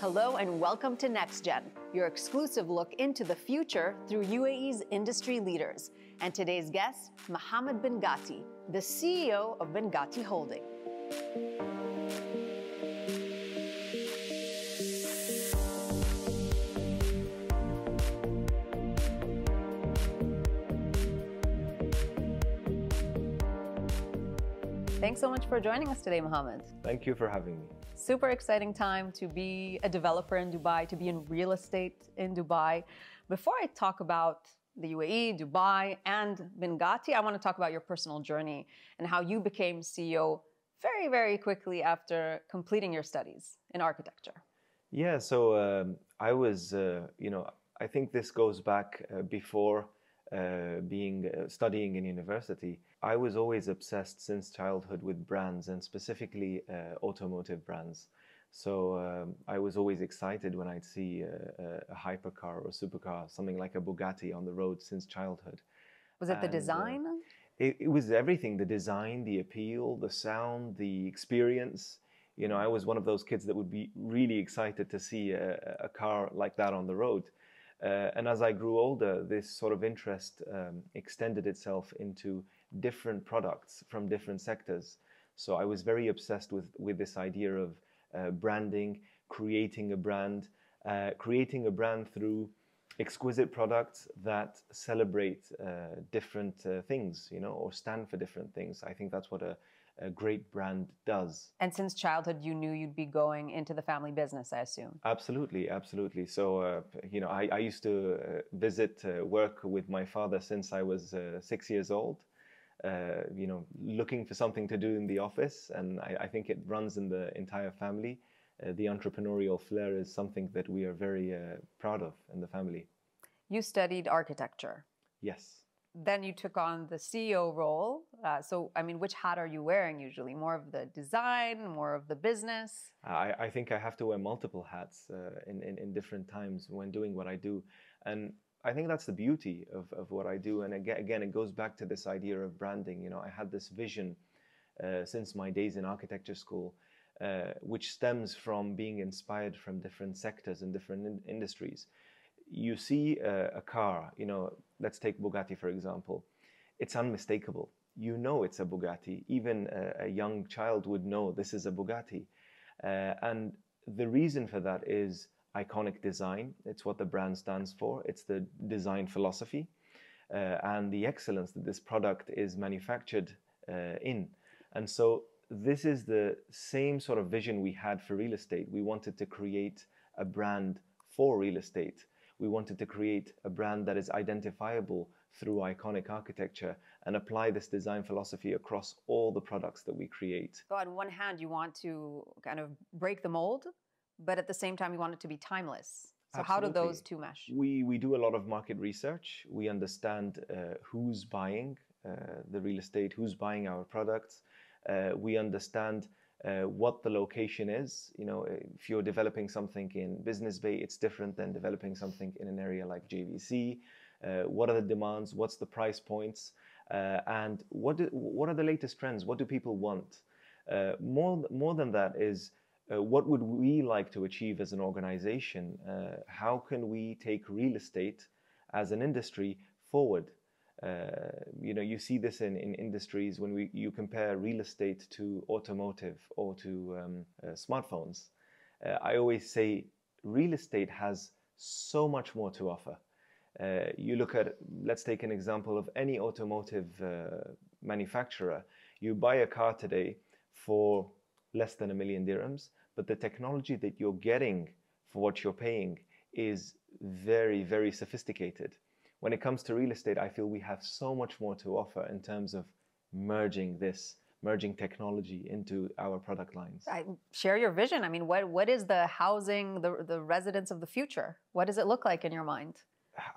Hello and welcome to NextGen, your exclusive look into the future through UAE's industry leaders. And today's guest, Muhammad Binghatti, the CEO of Binghatti Holding. Thanks so much for joining us today, Muhammad. Thank you for having me. Super exciting time to be a developer in Dubai, to be in real estate in Dubai. Before I talk about the UAE, Dubai, and Binghatti, I want to talk about your personal journey and how you became CEO very, very quickly after completing your studies in architecture. Yeah, so I was, I think this goes back before studying in university. I was always obsessed since childhood with brands and specifically automotive brands. So I was always excited when I'd see a hypercar or a supercar, something like a Bugatti on the road since childhood. Was it the design? It was everything, the design, the appeal, the sound, the experience. You know, I was one of those kids that would be really excited to see a car like that on the road. And as I grew older, this sort of interest extended itself into different products from different sectors. So I was very obsessed with this idea of branding, creating a brand through exquisite products that celebrate different things, or stand for different things. I think that's what a great brand does. And since childhood, you knew you'd be going into the family business, I assume. Absolutely, absolutely. So, I used to work with my father since I was 6 years old, looking for something to do in the office. And I think it runs in the entire family. The entrepreneurial flair is something that we are very proud of in the family. You studied architecture. Yes. Then you took on the CEO role. Which hat are you wearing usually? More of the design, more of the business? I think I have to wear multiple hats in different times when doing what I do. And I think that's the beauty of what I do. And again, it goes back to this idea of branding. I had this vision since my days in architecture school, which stems from being inspired from different sectors and different industries. You see a car, let's take Bugatti, for example. It's unmistakable. It's a Bugatti. Even a young child would know this is a Bugatti. And the reason for that is iconic design. It's what the brand stands for. It's the design philosophy and the excellence that this product is manufactured in. And so this is the same sort of vision we had for real estate. We wanted to create a brand for real estate. We wanted to create a brand that is identifiable through iconic architecture and apply this design philosophy across all the products that we create. So on one hand, you want to kind of break the mold, but at the same time, you want it to be timeless. So Absolutely. How do those two mesh? We do a lot of market research. We understand who's buying the real estate, who's buying our products. We understand what the location is. If you're developing something in Business Bay, it's different than developing something in an area like JVC. What are the demands? What's the price points? And what are the latest trends? What do people want? More than that is what would we like to achieve as an organization? How can we take real estate as an industry forward? You see this in industries when you compare real estate to automotive or to smartphones. I always say real estate has so much more to offer. You look at, let's take an example of any automotive manufacturer. You buy a car today for less than 1 million dirhams, but the technology that you're getting for what you're paying is very, very sophisticated. When it comes to real estate, I feel we have so much more to offer in terms of merging technology into our product lines. I share your vision. I mean, what is the housing, the residence of the future? What does it look like in your mind?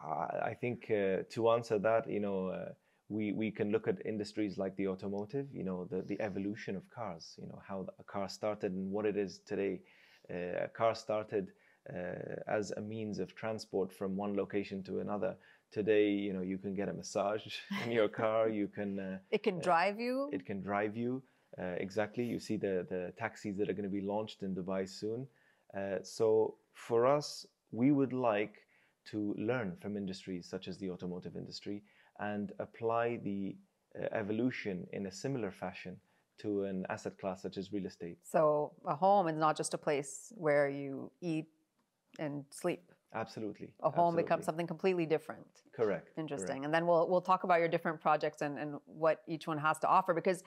I think to answer that, we can look at industries like the automotive, the evolution of cars, how a car started and what it is today. A car started as a means of transport from one location to another. Today, you can get a massage in your car. You can. It can drive you. It can drive you. Exactly. You see the taxis that are going to be launched in Dubai soon. So for us, we would like to learn from industries such as the automotive industry and apply the evolution in a similar fashion to an asset class such as real estate. So a home is not just a place where you eat and sleep. Absolutely. A home becomes something completely different. Correct. Interesting. Correct. And then we'll talk about your different projects and what each one has to offer, because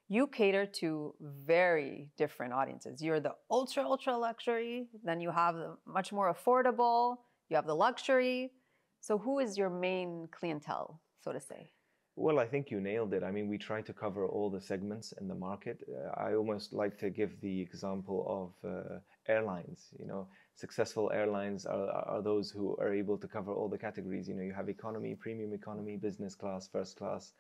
you cater to very different audiences. You're the ultra luxury, then you have the much more affordable, you have the luxury. So who is your main clientele, so to say? Well, I think you nailed it. I mean, we try to cover all the segments in the market. I almost like to give the example of airlines. You know, successful airlines are those who are able to cover all the categories. You know, you have economy, premium economy, business class, first class,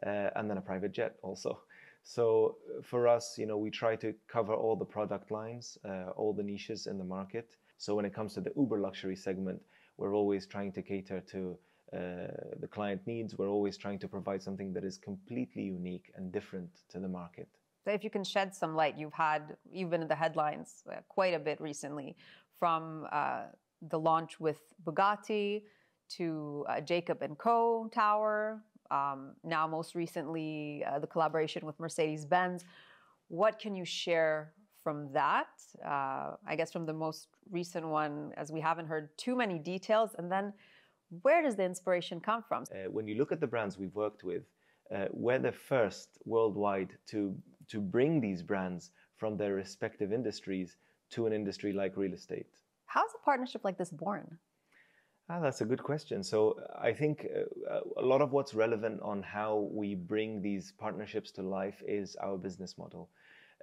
and then a private jet also. So for us, you know, we try to cover all the product lines, all the niches in the market. So when it comes to the uber luxury segment, we're always trying to cater to the client needs. We're always trying to provide something that is completely unique and different to the market. So if you can shed some light, you've been in the headlines quite a bit recently, from the launch with Bugatti to Jacob Co Tower, now most recently the collaboration with Mercedes-Benz. What can you share from that? I guess from the most recent one, as we haven't heard too many details, and then where does the inspiration come from? When you look at the brands we've worked with, we're the first worldwide to bring these brands from their respective industries to an industry like real estate. How's a partnership like this born? That's a good question. So I think a lot of what's relevant on how we bring these partnerships to life is our business model.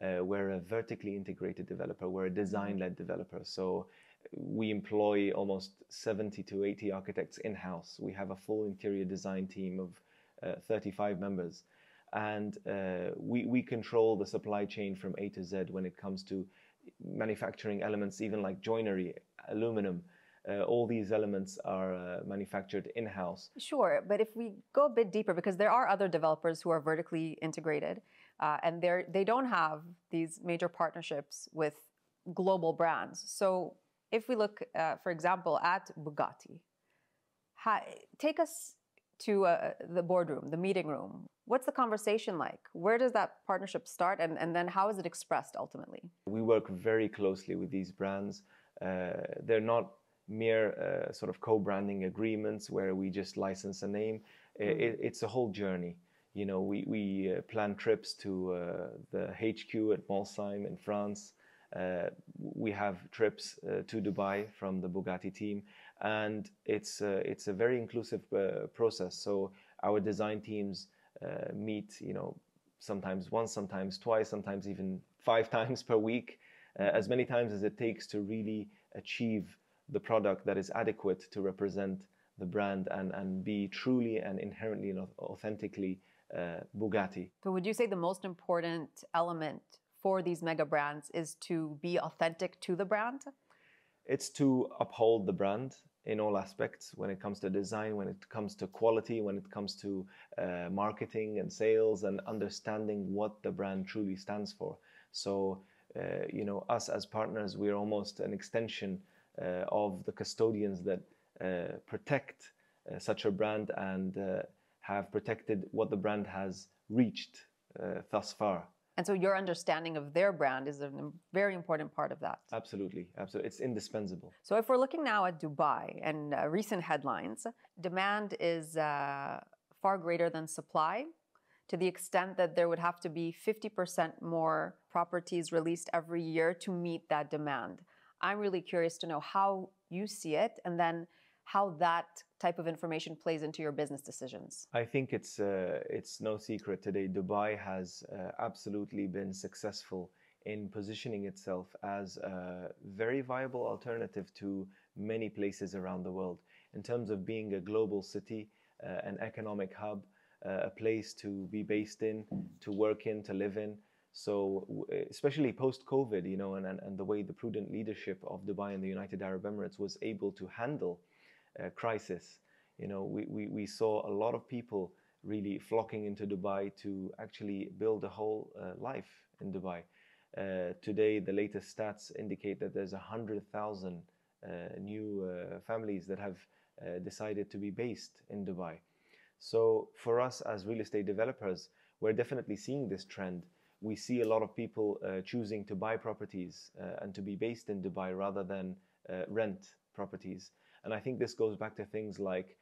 We're a vertically integrated developer. We're a design-led developer. So we employ almost 70 to 80 architects in-house. We have a full interior design team of 35 members. And we control the supply chain from A to Z when it comes to manufacturing elements, even like joinery, aluminum. All these elements are manufactured in-house. Sure, but if we go a bit deeper, because there are other developers who are vertically integrated, and they don't have these major partnerships with global brands. So if we look, for example, at Bugatti, take us to the boardroom, the meeting room. What's the conversation like? Where does that partnership start, and then how is it expressed ultimately? We work very closely with these brands. They're not mere sort of co-branding agreements where we just license a name. It's a whole journey. You know, we plan trips to the HQ at Molsheim in France. We have trips to Dubai from the Bugatti team, and it's a very inclusive process. So our design teams meet, you know, sometimes once, sometimes twice, sometimes even 5 times per week, as many times as it takes to really achieve the product that is adequate to represent the brand and be truly and inherently and authentically Bugatti. So would you say the most important element for these mega brands is to be authentic to the brand? It's to uphold the brand in all aspects, when it comes to design, when it comes to quality, when it comes to marketing and sales, and understanding what the brand truly stands for. So, you know, us as partners, we're almost an extension of the custodians that protect such a brand and have protected what the brand has reached thus far. And so your understanding of their brand is a very important part of that. Absolutely, absolutely. It's indispensable. So if we're looking now at Dubai and recent headlines, demand is far greater than supply, to the extent that there would have to be 50% more properties released every year to meet that demand. I'm really curious to know how you see it, and then how that type of information plays into your business decisions. I think it's no secret today. Dubai has absolutely been successful in positioning itself as a very viable alternative to many places around the world, in terms of being a global city, an economic hub, a place to be based in, to work in, to live in. So especially post-COVID, you know, and the way the prudent leadership of Dubai and the United Arab Emirates was able to handle crisis. You know, we saw a lot of people really flocking into Dubai to actually build a whole life in Dubai. Today, the latest stats indicate that there's 100,000 new families that have decided to be based in Dubai. So for us as real estate developers, we're definitely seeing this trend. We see a lot of people choosing to buy properties and to be based in Dubai rather than rent properties. And I think this goes back to things like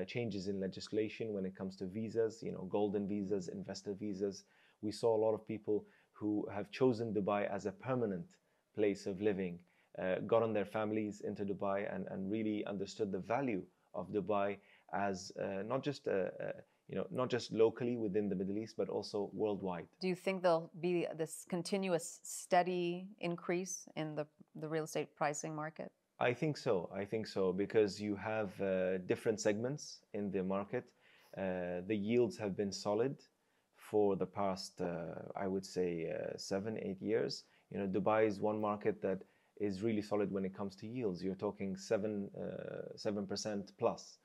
changes in legislation when it comes to visas, golden visas, investor visas. We saw a lot of people who have chosen Dubai as a permanent place of living, gotten their families into Dubai and really understood the value of Dubai as not just locally within the Middle East, but also worldwide. Do you think there'll be this continuous steady increase in the real estate pricing market? I think so, because you have different segments in the market. The yields have been solid for the past, I would say, 7-8 years. Dubai is one market that is really solid when it comes to yields. You're talking 7% plus.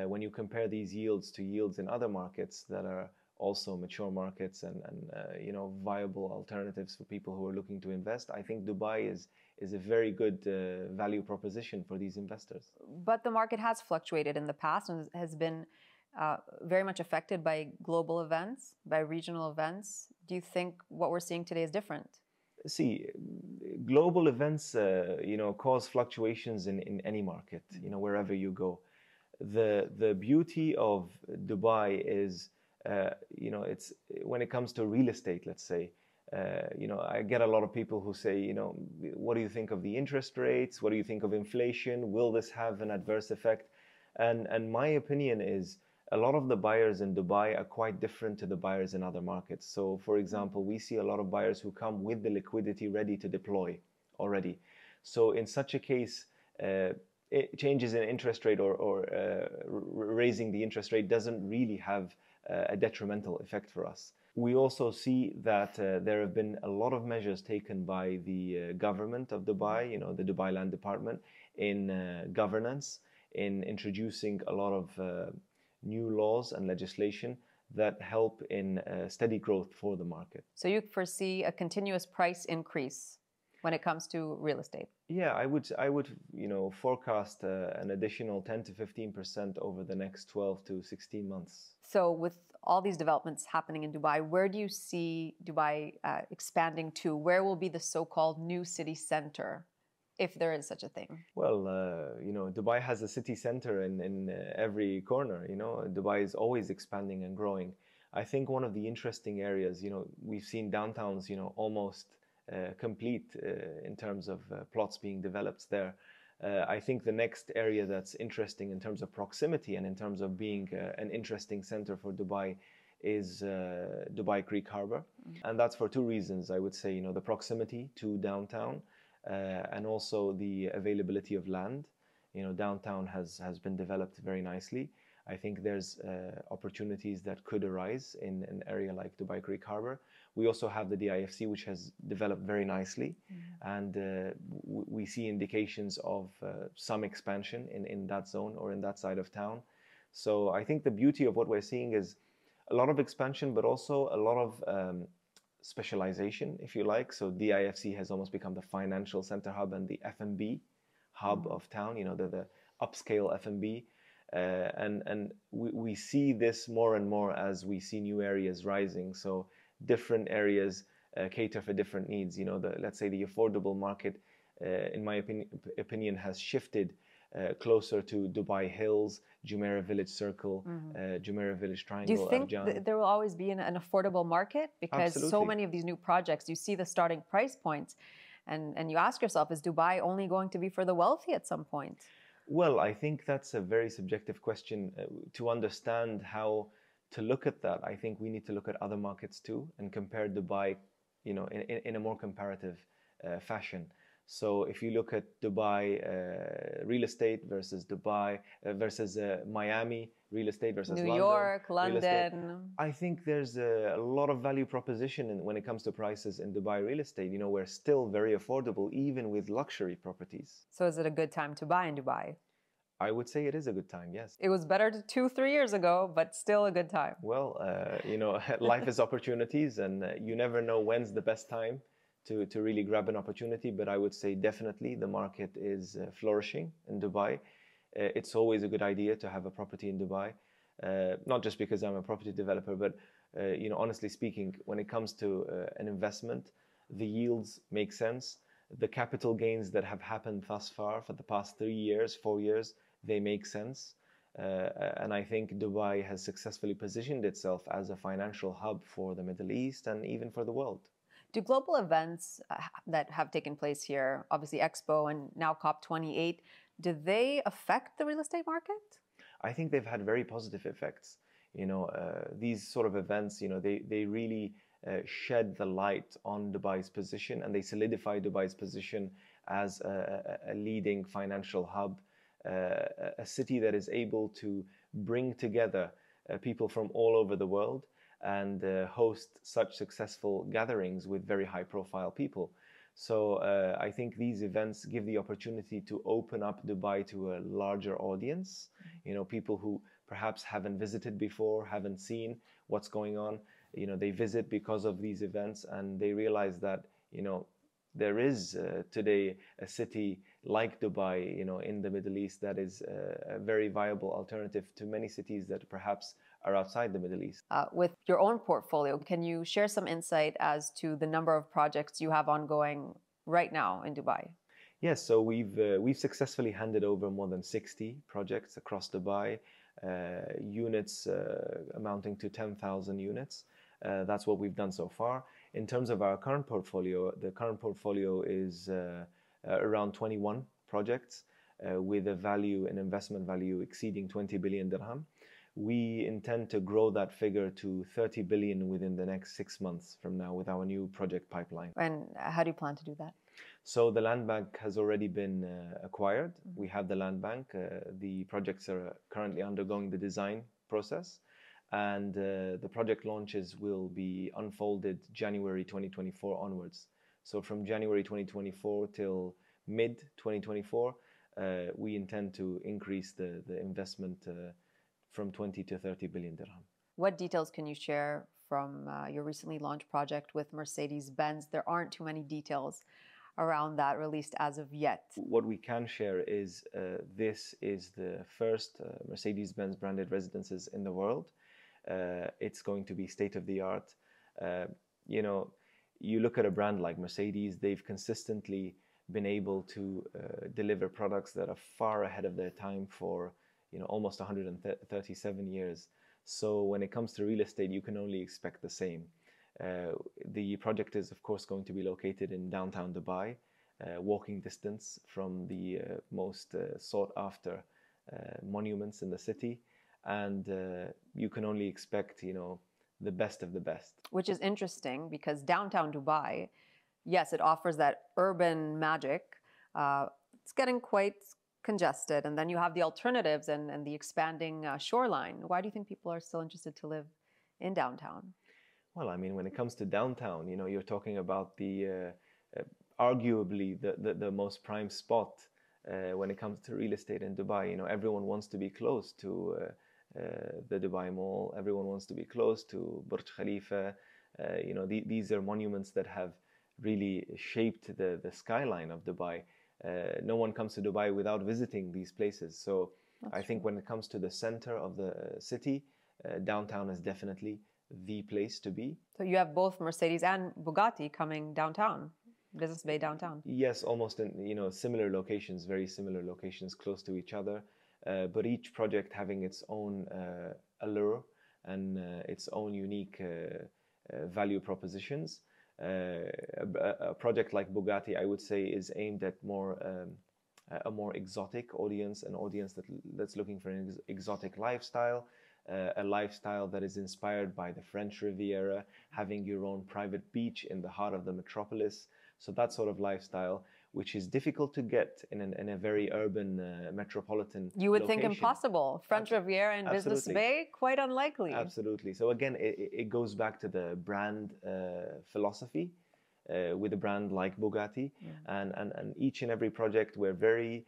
When you compare these yields to yields in other markets that are also mature markets and viable alternatives for people who are looking to invest, I think Dubai is a very good value proposition for these investors. But the market has fluctuated in the past and has been very much affected by global events, by regional events. Do you think what we're seeing today is different? See, global events, cause fluctuations in any market, wherever you go. The beauty of Dubai is, it's when it comes to real estate, let's say, I get a lot of people who say, what do you think of the interest rates? What do you think of inflation? Will this have an adverse effect? And my opinion is a lot of the buyers in Dubai are quite different to the buyers in other markets. So, for example, we see a lot of buyers who come with the liquidity ready to deploy already. So in such a case, changes in interest rate or raising the interest rate doesn't really have a detrimental effect for us. We also see that there have been a lot of measures taken by the government of Dubai, the Dubai Land Department, in governance, in introducing a lot of new laws and legislation that help in steady growth for the market. So you foresee a continuous price increase when it comes to real estate? Yeah, I would forecast an additional 10 to 15% over the next 12 to 16 months. So with all these developments happening in Dubai, where do you see Dubai expanding to? Where will be the so-called new city center, if there is such a thing? Well, Dubai has a city center in every corner. Dubai is always expanding and growing. I think one of the interesting areas, we've seen downtowns, almost complete in terms of plots being developed there. I think the next area that's interesting in terms of proximity and in terms of being an interesting center for Dubai is Dubai Creek Harbor. And that's for two reasons, I would say, the proximity to downtown and also the availability of land. Downtown has been developed very nicely. I think there's opportunities that could arise in an area like Dubai Creek Harbor. We also have the DIFC, which has developed very nicely. And we see indications of some expansion in that zone or in that side of town. So I think the beauty of what we're seeing is a lot of expansion, but also a lot of specialization, if you like. So DIFC has almost become the financial center hub and the F&B hub of town, the upscale F&B. And we see this more and more as we see new areas rising. So different areas cater for different needs. Let's say the affordable market, in my opinion, has shifted closer to Dubai Hills, Jumeirah Village Circle, Jumeirah Village Triangle. Do you think there will always be an affordable market? Because Absolutely. So many of these new projects, you see the starting price points, and you ask yourself, is Dubai only going to be for the wealthy at some point? Well, I think that's a very subjective question. To understand how to look at that, I think we need to look at other markets too and compare Dubai, in a more comparative fashion. So if you look at Dubai real estate versus Miami real estate versus New York, London. I think there's a lot of value proposition when it comes to prices in Dubai real estate. We're still very affordable even with luxury properties. So is it a good time to buy in Dubai? I would say it is a good time, yes. It was better 2-3 years ago, but still a good time. Well, life is opportunities and you never know when's the best time to really grab an opportunity, but I would say definitely the market is flourishing in Dubai. It's always a good idea to have a property in Dubai, not just because I'm a property developer, but honestly speaking, when it comes to an investment, the yields make sense. The capital gains that have happened thus far for the past 3 years, 4 years, they make sense. And I think Dubai has successfully positioned itself as a financial hub for the Middle East and even for the world. Do global events that have taken place here, obviously Expo and now COP28, do they affect the real estate market? I think they've had very positive effects. These sort of events, they really shed the light on Dubai's position, and they solidify Dubai's position as a leading financial hub, a city that is able to bring together people from all over the world and host such successful gatherings with very high-profile people. So I think these events give the opportunity to open up Dubai to a larger audience, people who perhaps haven't visited before, haven't seen what's going on. They visit because of these events, and they realize that, there is today a city like Dubai, in the Middle East that is a very viable alternative to many cities that perhaps are outside the Middle East. With your own portfolio, can you share some insight as to the number of projects you have ongoing right now in Dubai? Yes, so we've successfully handed over more than 60 projects across Dubai, units amounting to 10,000 units. That's what we've done so far. In terms of our current portfolio, the current portfolio is around 21 projects with an investment value exceeding 20 billion dirham. We intend to grow that figure to 30 billion within the next 6 months from now with our new project pipeline. And how do you plan to do that? So the land bank has already been acquired. We have the land bank. The projects are currently undergoing the design process. And the project launches will be unfolded January 2024 onwards. So from January 2024 till mid-2024, we intend to increase the investment from 20 to 30 billion dirham. What details can you share from your recently launched project with Mercedes-Benz? There aren't too many details around that released as of yet. What we can share is this is the first Mercedes-Benz branded residences in the world. It's going to be state-of-the-art. You look at a brand like Mercedes, they've consistently been able to deliver products that are far ahead of their time for almost 137 years. So when it comes to real estate, you can only expect the same. The project is, of course, going to be located in downtown Dubai, walking distance from the most sought-after monuments in the city. And you can only expect, the best of the best. Which is interesting because downtown Dubai, yes, it offers that urban magic. It's getting quite congested. And then you have the alternatives and the expanding shoreline. Why do you think people are still interested to live in downtown? Well, I mean, when it comes to downtown, you're talking about the arguably the most prime spot when it comes to real estate in Dubai. Everyone wants to be close to the Dubai Mall. Everyone wants to be close to Burj Khalifa. These are monuments that have really shaped the skyline of Dubai. No one comes to Dubai without visiting these places. So I think when it comes to the center of the city, downtown is definitely the place to be. So you have both Mercedes and Bugatti coming downtown, Business Bay downtown. Yes, almost in similar locations, very similar locations close to each other. But each project having its own allure and its own unique value propositions. A project like Bugatti, I would say, is aimed at a more exotic audience, an audience that's looking for an exotic lifestyle, a lifestyle that is inspired by the French Riviera, having your own private beach in the heart of the metropolis. So that sort of lifestyle, which is difficult to get in a very urban metropolitan You would location. think impossible. French Riviera and Business Bay, quite unlikely. Absolutely. So again, it goes back to the brand philosophy with a brand like Bugatti. And each and every project, we're very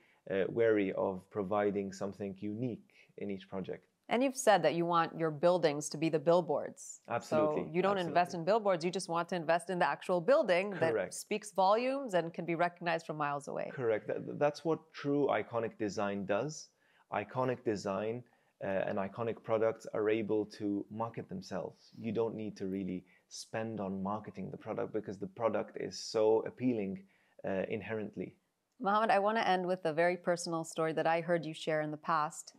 wary of providing something unique in each project. And you've said that you want your buildings to be the billboards. Absolutely. So you don't invest in billboards, you just want to invest in the actual building that speaks volumes and can be recognized from miles away. Correct. That's what true iconic design does. Iconic design and iconic products are able to market themselves. You don't need to really spend on marketing the product because the product is so appealing inherently. Muhammad, I want to end with a very personal story that I heard you share in the past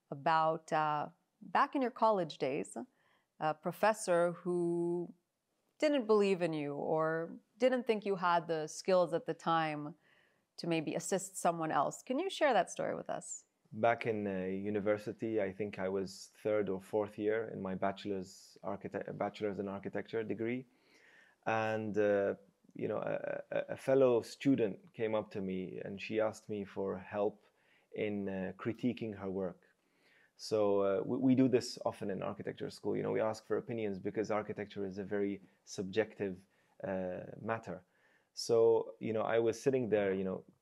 about back in your college days, a professor who didn't believe in you or didn't think you had the skills at the time to maybe assist someone else. Can you share that story with us? Back in university, I think I was third or fourth year in my bachelor's in architecture degree, and a fellow student came up to me and she asked me for help in critiquing her work. So we do this often in architecture school. We ask for opinions because architecture is a very subjective matter. So, I was sitting there,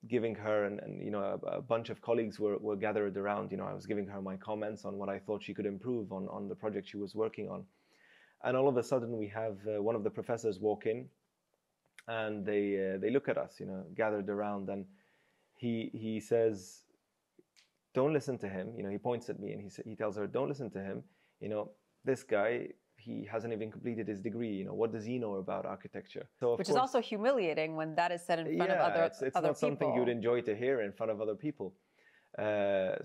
giving her and a bunch of colleagues were gathered around. I was giving her my comments on what I thought she could improve on the project she was working on. And all of a sudden we have one of the professors walk in and they look at us, gathered around, and he says, "Don't listen to him." He points at me and he tells her, "Don't listen to him. This guy, he hasn't even completed his degree. What does he know about architecture?" So which is also humiliating when that is said in front of other people. It's not something you'd enjoy to hear in front of other people. I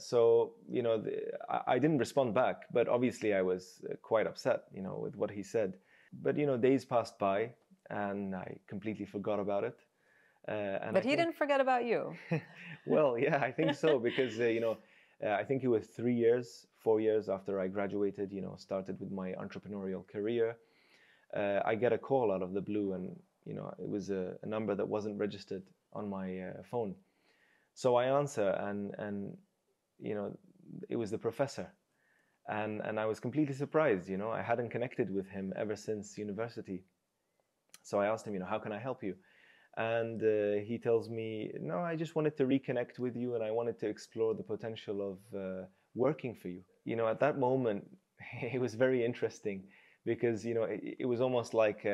didn't respond back, but obviously I was quite upset, with what he said. But days passed by and I completely forgot about it. But he didn't forget about you. Well, yeah, I think so, because I think it was 4 years after I graduated, started with my entrepreneurial career. I get a call out of the blue, and it was a number that wasn't registered on my phone. So I answer, and it was the professor, and I was completely surprised. I hadn't connected with him ever since university. So I asked him, how can I help you? And he tells me, "No, I just wanted to reconnect with you, and I wanted to explore the potential of working for you." At that moment, it was very interesting because it was almost like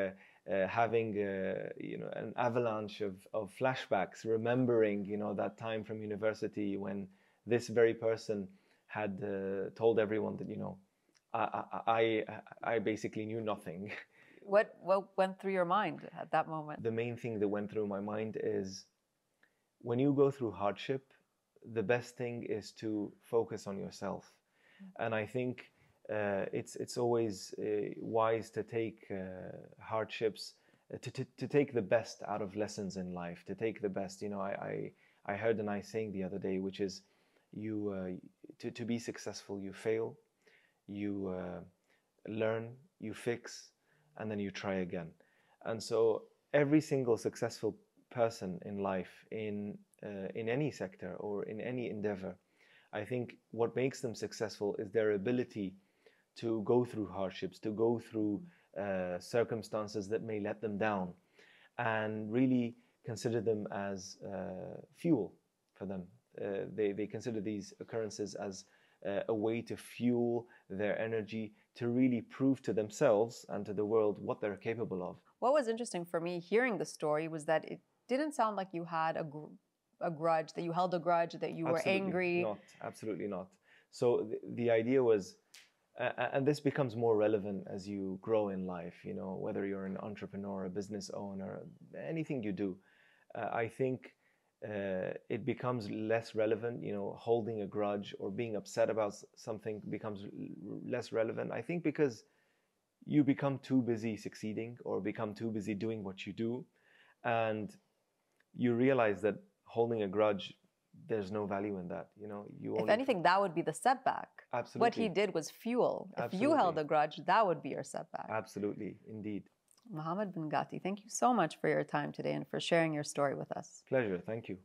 having an avalanche of flashbacks, remembering that time from university when this very person had told everyone that I basically knew nothing. What went through your mind at that moment? The main thing that went through my mind is, when you go through hardship, the best thing is to focus on yourself. And I think it's always wise to take hardships, to take the best out of lessons in life, to take the best. I heard a nice saying the other day, which is, to be successful, you fail, you learn, you fix, and then you try again. And so every single successful person in life, in any sector or in any endeavor, I think what makes them successful is their ability to go through hardships, to go through circumstances that may let them down, and really consider them as fuel for them. They consider these occurrences as a way to fuel their energy, to really prove to themselves and to the world what they're capable of. What was interesting for me hearing the story was that it didn't sound like you had a grudge, that you held a grudge, that you were angry. Not, absolutely not. So the idea was, and this becomes more relevant as you grow in life, whether you're an entrepreneur, a business owner, anything you do, I think it becomes less relevant. Holding a grudge or being upset about something becomes less relevant, I think, because you become too busy succeeding or become too busy doing what you do, and you realize that holding a grudge, there's no value in that. If anything, that would be the setback. Absolutely. What he did was fuel. If Absolutely. you held a grudge, that would be your setback. Absolutely, indeed. Muhammad Binghatti, thank you so much for your time today and for sharing your story with us. Pleasure, thank you.